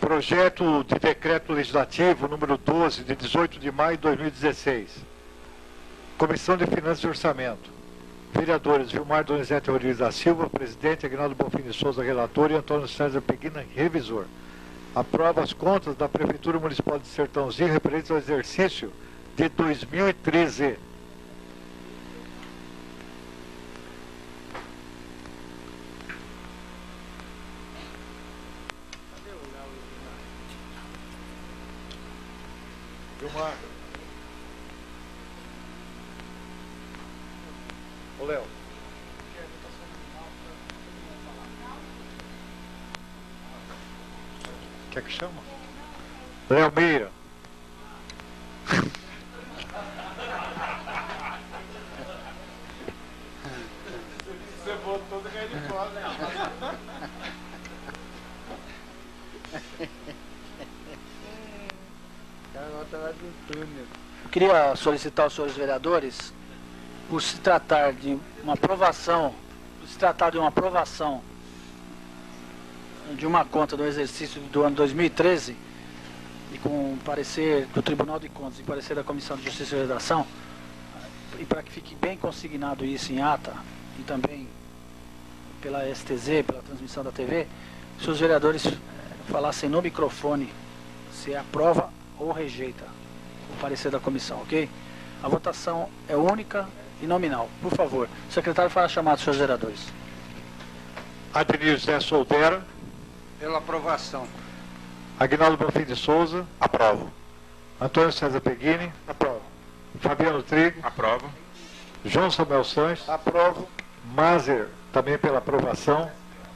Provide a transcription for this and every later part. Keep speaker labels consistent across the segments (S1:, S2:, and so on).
S1: Projeto de Decreto Legislativo número 12, de 18 de maio de 2016. Comissão de Finanças e Orçamento. Vereadores Vilmar Donizete Rodrigues da Silva, presidente, Aguinaldo Bonfim de Souza, relator, e Antônio César Peguina, revisor. Aprova as contas da Prefeitura Municipal de Sertãozinho referentes ao exercício de 2013. Vilmar. Ô, Léo. Quer que chama? Léo Meira.
S2: Você botou do meio de fora, né?
S3: Eu queria solicitar aos senhores vereadores, por se tratar de uma aprovação, de uma conta do exercício do ano 2013, e com parecer do Tribunal de Contas e parecer da Comissão de Justiça e Redação, e para que fique bem consignado isso em ata, e também pela STZ, pela transmissão da TV, se os vereadores falassem no microfone se aprova ou rejeita o parecer da comissão, ok? A votação é única e nominal. Por favor, o secretário faz a chamada dos seus vereadores.
S1: Adenir José Soldera.
S4: Pela aprovação.
S1: Aguinaldo Bonfim de Souza.
S5: Aprovo.
S1: Antônio César Peguini.
S4: Aprovo.
S1: Fabiano Trigo.
S5: Aprovo.
S1: João Samuel Sanches.
S4: Aprovo.
S1: Mazer, também pela aprovação.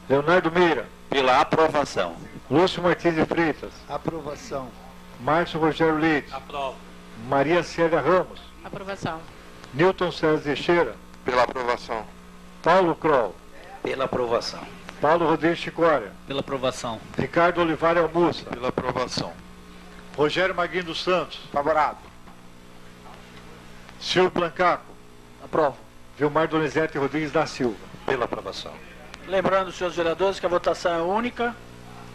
S1: Leonardo Meira.
S5: Pela aprovação.
S1: Lúcio Martins de Freitas.
S4: Aprovação.
S1: Márcio Rogério Leite.
S2: Aprovo.
S1: Maria Célia Ramos.
S6: Aprovação.
S1: Newton César Teixeira.
S5: Pela aprovação.
S1: Paulo Kroll.
S3: Pela aprovação.
S1: Paulo Rodrigues Chicória.
S3: Pela aprovação.
S1: Ricardo Olivari Almussa.
S5: Pela aprovação.
S1: Rogério Maguinho dos Santos.
S4: Favorável.
S1: Silvio Blancaco.
S3: Aprovo.
S1: Vilmar Donizete Rodrigues da Silva.
S5: Pela aprovação.
S3: Lembrando, senhores vereadores, que a votação é única.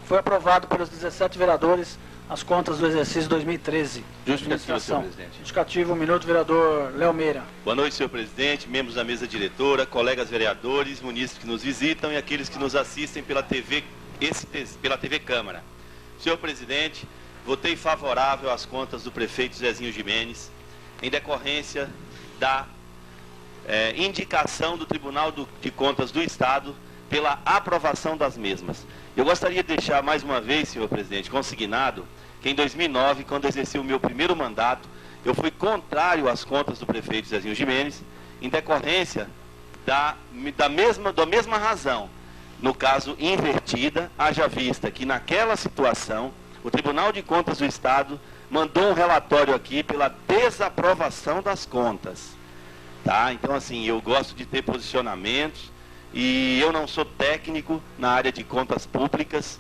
S3: Foi aprovado pelos 17 vereadores as contas do exercício 2013.
S7: Justificativo, senhor presidente.
S3: Justificativo, 1 minuto, vereador Léo Meira.
S7: Boa noite, senhor presidente, membros da mesa diretora, colegas vereadores, munícipes que nos visitam e aqueles que nos assistem pela TV Câmara. Senhor presidente, votei favorável às contas do prefeito Zezinho Gimenez, em decorrência da indicação do Tribunal de Contas do Estado pela aprovação das mesmas. Eu gostaria de deixar mais uma vez, senhor presidente, consignado que em 2009, quando exerci o meu primeiro mandato, eu fui contrário às contas do prefeito Zezinho Gimenez, em decorrência da mesma razão, no caso invertida, haja vista que naquela situação, o Tribunal de Contas do Estado mandou um relatório aqui pela desaprovação das contas. Tá? Então, assim, eu gosto de ter posicionamentos, e eu não sou técnico na área de contas públicas,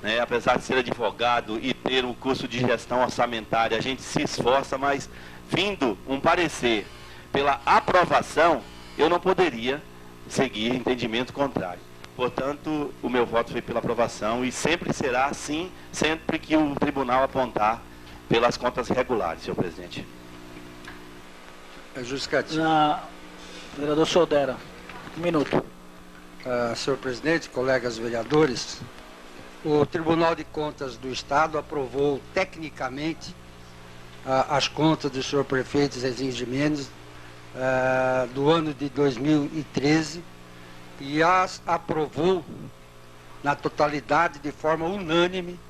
S7: né? Apesar de ser advogado e ter um curso de gestão orçamentária, a gente se esforça, mas vindo um parecer pela aprovação, eu não poderia seguir entendimento contrário. Portanto, o meu voto foi pela aprovação e sempre será assim, sempre que o tribunal apontar pelas contas regulares, senhor presidente.
S4: É justificativo.
S3: Vereador Soldera, 1 minuto.
S4: Senhor presidente, colegas vereadores, o Tribunal de Contas do Estado aprovou tecnicamente as contas do senhor prefeito Zezinho Gimenez do ano de 2013 e as aprovou na totalidade de forma unânime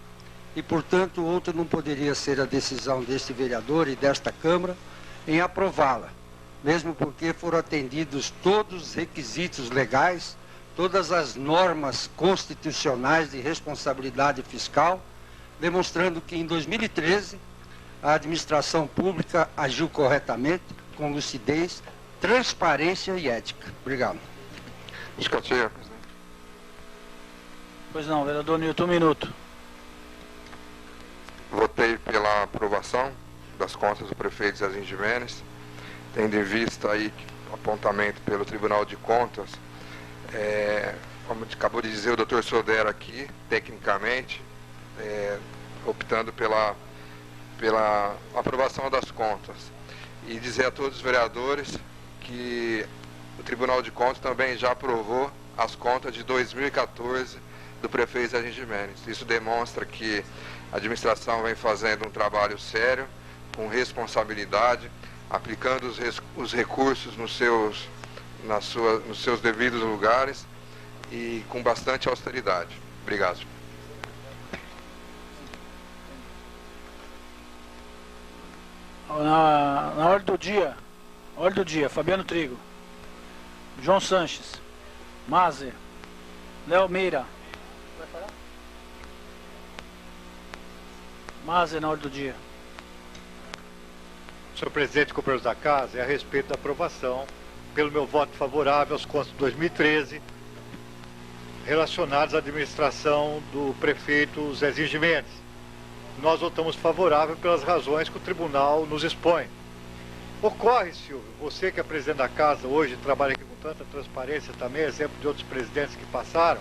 S4: e, portanto, outra não poderia ser a decisão deste vereador e desta Câmara em aprová-la, mesmo porque foram atendidos todos os requisitos legais, todas as normas constitucionais de responsabilidade fiscal, demonstrando que em 2013 a administração pública agiu corretamente, com lucidez, transparência e ética. Obrigado.
S5: Justificativo, presidente.
S3: Pois não, vereador Newton, 1 minuto.
S5: Votei pela aprovação das contas do prefeito Zezinho Gimenez, tendo em vista aí o apontamento pelo Tribunal de Contas, como acabou de dizer o doutor Soldera aqui, tecnicamente, optando pela aprovação das contas. E dizer a todos os vereadores que o Tribunal de Contas também já aprovou as contas de 2014 do prefeito Zezinho Gimenez. Isso demonstra que a administração vem fazendo um trabalho sério, com responsabilidade, aplicando os recursos nos seus devidos lugares e com bastante austeridade. Obrigado.
S3: Na ordem do dia, Fabiano Trigo, João Sanches, Mazer, Léo Meira. Vai falar? Mazer na ordem do dia.
S1: Senhor presidente, companheiros da casa, é a respeito da aprovação, pelo meu voto favorável às contas de 2013, relacionadas à administração do prefeito Zezinho Gimenez. Nós votamos favorável pelas razões que o tribunal nos expõe. Ocorre, Silvio, você que é presidente da casa hoje, trabalha aqui com tanta transparência também, exemplo de outros presidentes que passaram.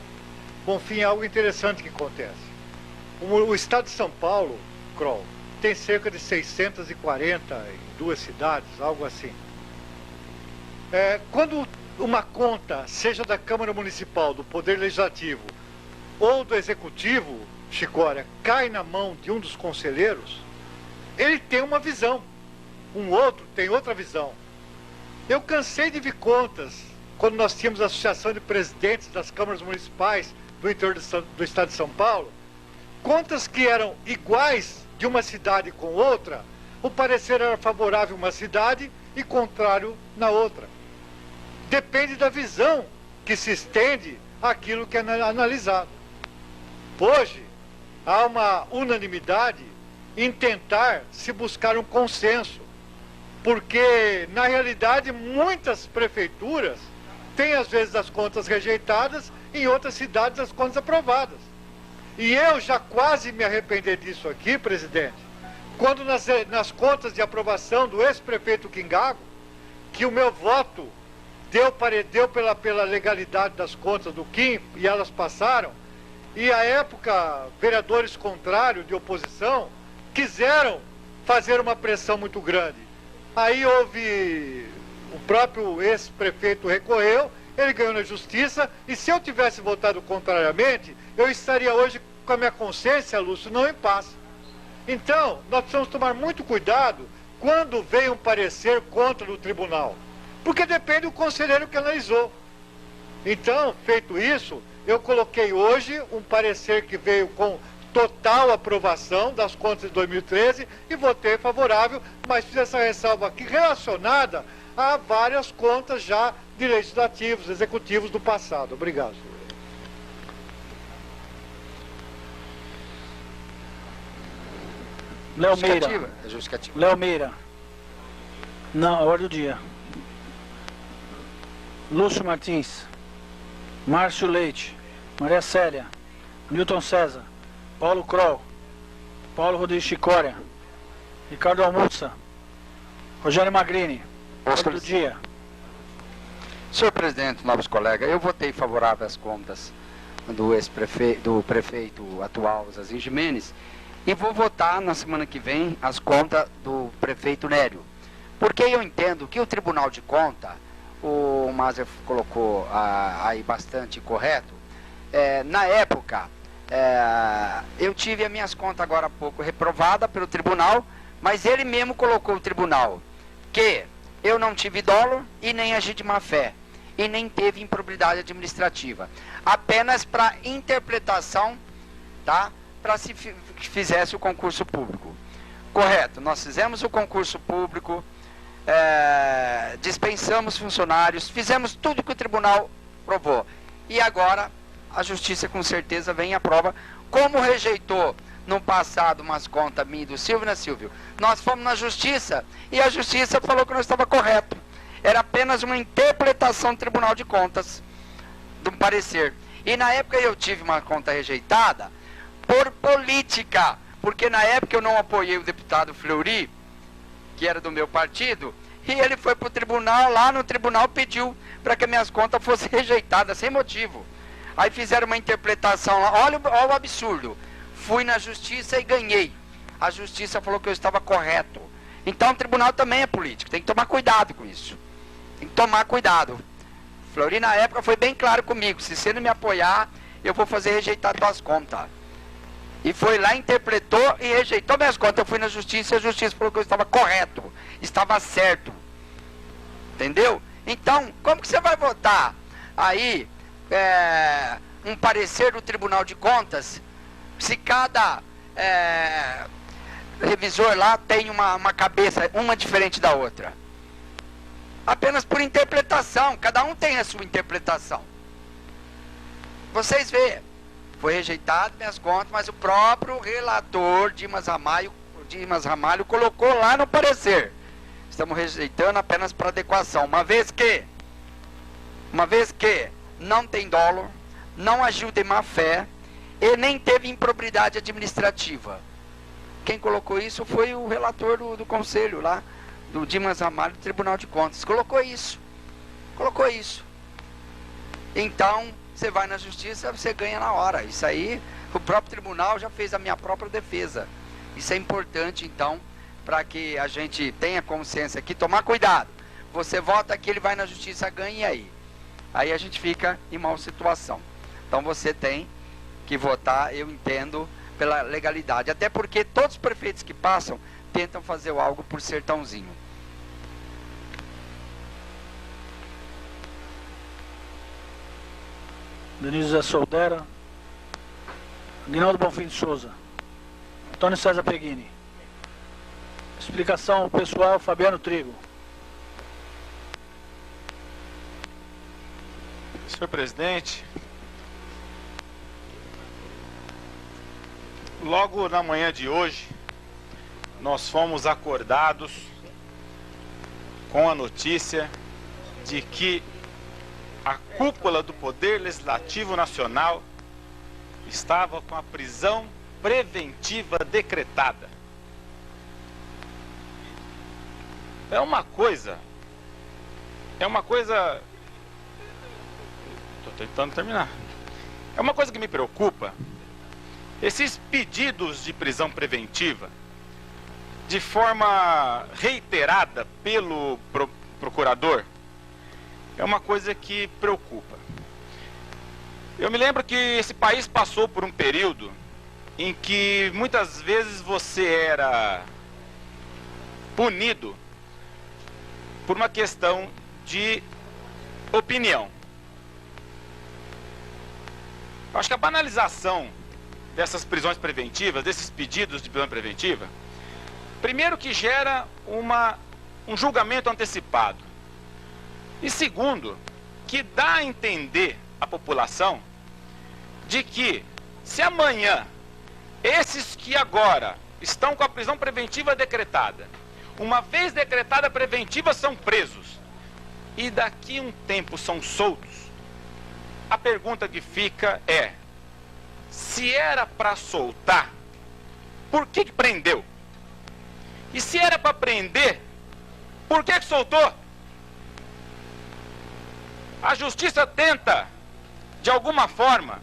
S1: Bom, fim, é algo interessante que acontece. O estado de São Paulo, Kroll, tem cerca de 642 cidades, algo assim. Quando uma conta, seja da Câmara Municipal, do Poder Legislativo ou do Executivo, Chicória, cai na mão de um dos conselheiros, ele tem uma visão, um outro tem outra visão. Eu cansei de ver contas, quando nós tínhamos a Associação de Presidentes das Câmaras Municipais do interior do Estado de São Paulo, contas que eram iguais de uma cidade com outra, o parecer era favorável em uma cidade e contrário na outra. Depende da visão que se estende àquilo que é analisado. Hoje, há uma unanimidade em tentar se buscar um consenso, porque, na realidade, muitas prefeituras têm, às vezes, as contas rejeitadas, em outras cidades, as contas aprovadas. E eu já quase me arrependi disso aqui, presidente, quando nas contas de aprovação do ex-prefeito Quingago, que o meu voto deu pela legalidade das contas do Kim, e elas passaram, e à época, vereadores contrários, de oposição, quiseram fazer uma pressão muito grande. Aí houve, o próprio ex-prefeito recorreu, ele ganhou na justiça, e se eu tivesse votado contrariamente, eu estaria hoje com a minha consciência, Lúcio, não em paz. Então, nós precisamos tomar muito cuidado quando vem um parecer contra do tribunal, porque depende do conselheiro que analisou. Então, feito isso, eu coloquei hoje um parecer que veio com total aprovação das contas de 2013 e votei favorável, mas fiz essa ressalva aqui relacionada a várias contas já de legislativos, executivos do passado. Obrigado.
S3: Léo Meira. Léo Meira. Não, ordem do dia. Lúcio Martins. Márcio Leite. Maria Célia. Newton César. Paulo Kroll. Paulo Rodrigues Chicória. Ricardo Almussa. Rogério Magrini. Ordem do dia.
S4: Senhor presidente, novos colegas, eu votei favorável às contas do prefeito atual, Zezinho Gimenez, e vou votar na semana que vem as contas do prefeito Nério. Porque eu entendo que o Tribunal de Contas, o Mazer colocou aí bastante correto, na época, eu tive as minhas contas agora há pouco reprovadas pelo tribunal, mas ele mesmo colocou o tribunal que eu não tive dolo e nem agi de má fé, e nem teve improbidade administrativa, apenas para interpretação, tá? Para se fizesse o concurso público. Correto, nós fizemos o concurso público, dispensamos funcionários, fizemos tudo que o tribunal provou. E agora a justiça com certeza vem e aprova, como rejeitou no passado umas contas minhas do Silvio, né, Silvio? Nós fomos na justiça e a justiça falou que nós estava correto. Era apenas uma interpretação do Tribunal de Contas, do parecer. E na época eu tive uma conta rejeitada por política, porque na época eu não apoiei o deputado Fleury, que era do meu partido, e ele foi para o tribunal, lá no tribunal pediu para que minhas contas fossem rejeitadas, sem motivo. Aí fizeram uma interpretação lá, olha o absurdo. fui na justiça e ganhei. A justiça falou que eu estava correto. Então o tribunal também é político, tem que tomar cuidado com isso. Tem que tomar cuidado. Fleury na época foi bem claro comigo, se você não me apoiar, eu vou fazer rejeitar tuas contas. E foi lá, interpretou e rejeitou minhas contas. Eu fui na justiça e a justiça falou que eu estava correto, estava certo. Entendeu? Então, como que você vai votar aí um parecer do Tribunal de Contas, se cada revisor lá tem uma cabeça, uma diferente da outra? Apenas por interpretação, cada um tem a sua interpretação. Vocês veem, foi rejeitado minhas contas, mas o próprio relator Dimas Ramalho colocou lá no parecer: estamos rejeitando apenas para adequação, uma vez que não tem dolo, não agiu de má fé e nem teve improbidade administrativa. Quem colocou isso foi o relator do conselho lá, do Dimas Ramalho, do Tribunal de Contas. Colocou isso. Então, você vai na justiça, você ganha na hora. Isso aí, o próprio tribunal já fez a minha própria defesa. Isso é importante, então, para que a gente tenha consciência aqui, tomar cuidado. Você vota aqui, ele vai na justiça, ganha, e aí? Aí a gente fica em mal situação. Então você tem que votar, eu entendo, pela legalidade. Até porque todos os prefeitos que passam tentam fazer algo por Sertãozinho.
S3: Denise José Soldera, Aguinaldo Bonfim de Souza, Antônio César Peguini. Explicação pessoal, Fabiano Trigo.
S2: Senhor presidente, logo na manhã de hoje, nós fomos acordados com a notícia de que a cúpula do Poder Legislativo Nacional estava com a prisão preventiva decretada. É uma coisa... Estou tentando terminar. É uma coisa que me preocupa. Esses pedidos de prisão preventiva, de forma reiterada pelo procurador, é uma coisa que preocupa. Eu me lembro que esse país passou por um período em que muitas vezes você era punido por uma questão de opinião. Eu acho que a banalização dessas prisões preventivas, desses pedidos de prisão preventiva, primeiro que gera um julgamento antecipado. E segundo, que dá a entender à população de que, se amanhã, esses que agora estão com a prisão preventiva decretada, uma vez decretada a preventiva, são presos, e daqui a um tempo são soltos, a pergunta que fica é: se era para soltar, por que prendeu? E se era para prender, por que soltou? A justiça tenta, de alguma forma,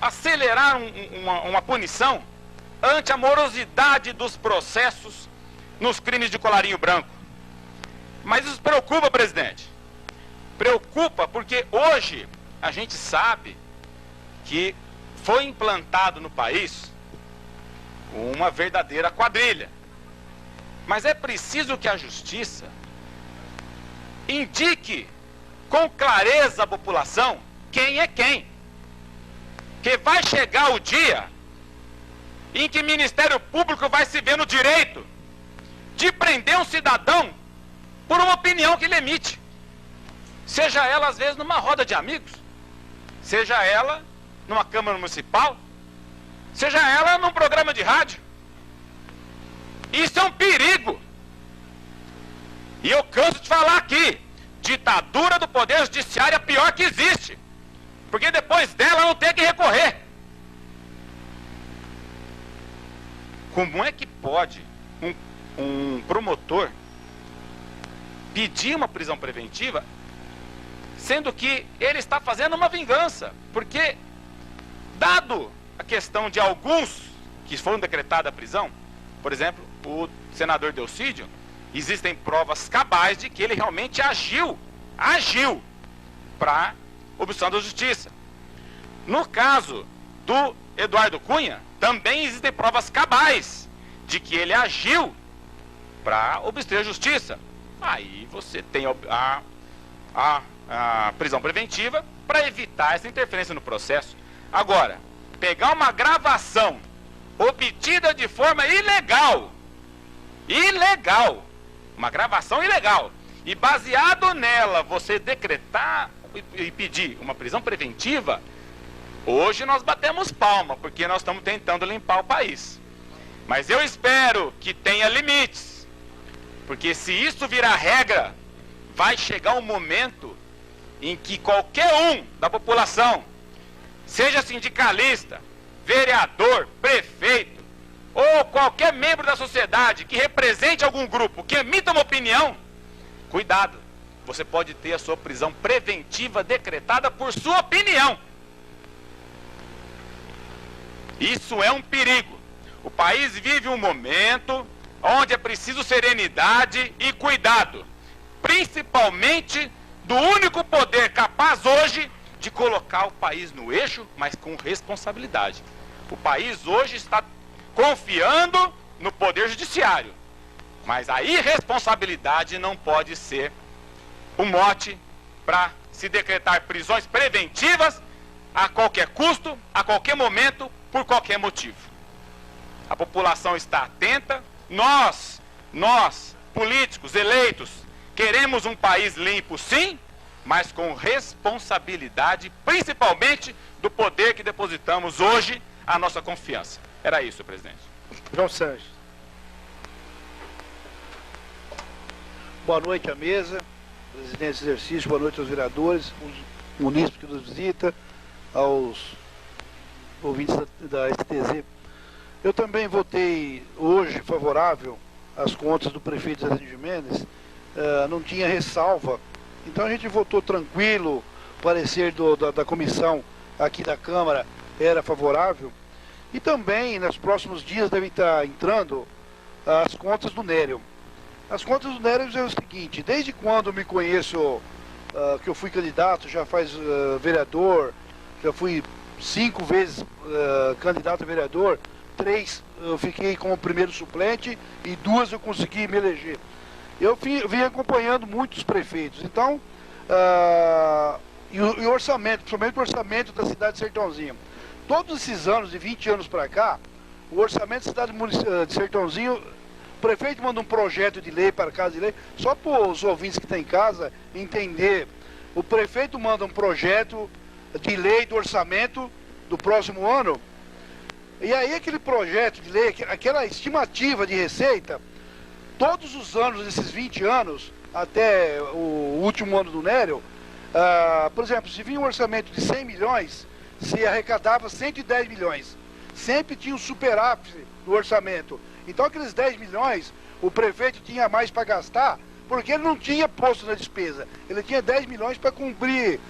S2: acelerar uma punição ante a morosidade dos processos nos crimes de colarinho branco. Mas isso preocupa, presidente. Preocupa porque hoje a gente sabe que foi implantado no país uma verdadeira quadrilha. Mas é preciso que a justiça indique com clareza à população quem é quem. Que vai chegar o dia em que o Ministério Público vai se ver no direito de prender um cidadão por uma opinião que ele emite. Seja ela, às vezes, numa roda de amigos, seja ela numa Câmara Municipal, seja ela num programa de rádio. Isso é um perigo. E eu canso de falar aqui, ditadura do Poder Judiciário é a pior que existe, porque depois dela não tem que recorrer. Como é que pode um promotor pedir uma prisão preventiva, sendo que ele está fazendo uma vingança? Porque Dado a questão de alguns que foram decretados a prisão, por exemplo, o senador Delcídio, existem provas cabais de que ele realmente agiu para obstrução da justiça. No caso do Eduardo Cunha, também existem provas cabais de que ele agiu para obstruir a justiça. Aí você tem a prisão preventiva para evitar essa interferência no processo. Agora, pegar uma gravação obtida de forma ilegal, uma gravação ilegal, e baseado nela você decretar e pedir uma prisão preventiva, hoje nós batemos palma, porque nós estamos tentando limpar o país. Mas eu espero que tenha limites, porque se isso virar regra, vai chegar um momento em que qualquer um da população, seja sindicalista, vereador, prefeito, ou qualquer membro da sociedade que represente algum grupo, que emita uma opinião, cuidado, você pode ter a sua prisão preventiva decretada por sua opinião. Isso é um perigo. O país vive um momento onde é preciso serenidade e cuidado, principalmente do único poder capaz hoje de colocar o país no eixo, mas com responsabilidade. O país hoje está confiando no poder judiciário, mas a irresponsabilidade não pode ser um mote para se decretar prisões preventivas a qualquer custo, a qualquer momento, por qualquer motivo. A população está atenta, nós, políticos eleitos, queremos um país limpo sim, mas com responsabilidade, principalmente do poder que depositamos hoje a nossa confiança. Era isso, presidente.
S6: João Sanches. Boa noite à mesa, presidente do exercício, boa noite aos vereadores, os munícipes que nos visitam, aos ouvintes da STZ. Eu também votei hoje favorável às contas do prefeito Zé de Mendes, não tinha ressalva, então a gente votou tranquilo, o parecer da comissão aqui da Câmara era favorável, e também nos próximos dias devem estar entrando as contas do Nério. As contas do Nério é o seguinte, desde quando eu me conheço, que eu fui candidato, já faz vereador, já fui 5 vezes candidato a vereador, 3 eu fiquei como primeiro suplente e 2 eu consegui me eleger. Eu vim acompanhando muitos prefeitos, então, e o orçamento, principalmente o orçamento da cidade de Sertãozinho. Todos esses anos, de 20 anos para cá, o orçamento da cidade de Sertãozinho, o prefeito manda um projeto de lei para casa de lei, só para os ouvintes que estão em casa entender, o prefeito manda um projeto de lei do orçamento do próximo ano, e aí aquele projeto de lei, aquela estimativa de receita, todos os anos, desses 20 anos, até o último ano do Nério, por exemplo, se vinha um orçamento de 100 milhões, se arrecadava 110 milhões. Sempre tinha um superávit no orçamento. Então aqueles 10 milhões, o prefeito tinha mais para gastar, porque ele não tinha posto na despesa. Ele tinha 10 milhões para cobrir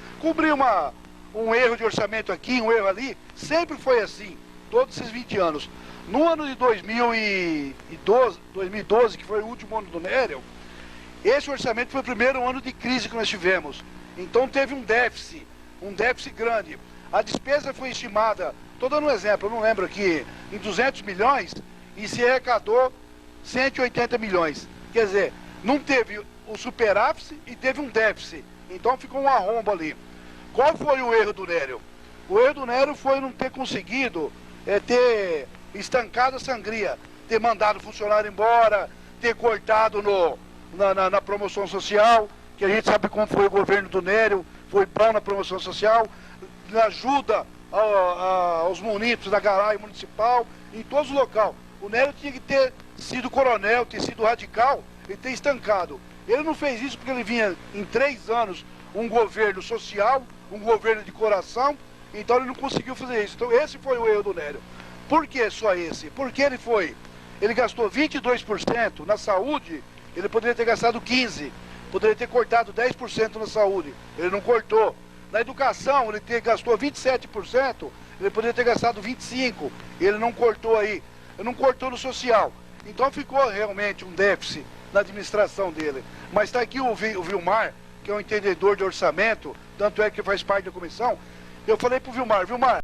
S6: um erro de orçamento aqui, um erro ali. Sempre foi assim, todos esses 20 anos. No ano de 2012, que foi o último ano do Nério, esse orçamento foi o primeiro ano de crise que nós tivemos. Então teve um déficit grande. A despesa foi estimada, estou dando um exemplo, eu não lembro aqui, em 200 milhões e se arrecadou 180 milhões. Quer dizer, não teve o superávit e teve um déficit. Então ficou um arrombo ali. Qual foi o erro do Nério? O erro do Nério foi não ter conseguido ter estancado a sangria, ter mandado o funcionário embora, ter cortado na promoção social, que a gente sabe como foi o governo do Nério, foi bom na promoção social, na ajuda aos munícipes da garagem municipal, em todos os locais. O Nério tinha que ter sido coronel, ter sido radical e ter estancado. Ele não fez isso porque ele vinha em 3 anos um governo social, um governo de coração, então ele não conseguiu fazer isso. Então esse foi o erro do Nério. Por que só esse? Porque ele gastou 22% na saúde, ele poderia ter gastado 15%, poderia ter cortado 10% na saúde, ele não cortou. Na educação, ele gastou 27%, Ele poderia ter gastado 25, ele não cortou aí, não cortou no social. Então ficou realmente um déficit na administração dele. Mas está aqui o Vilmar, que é um entendedor de orçamento, tanto é que faz parte da comissão. Eu falei para o Vilmar,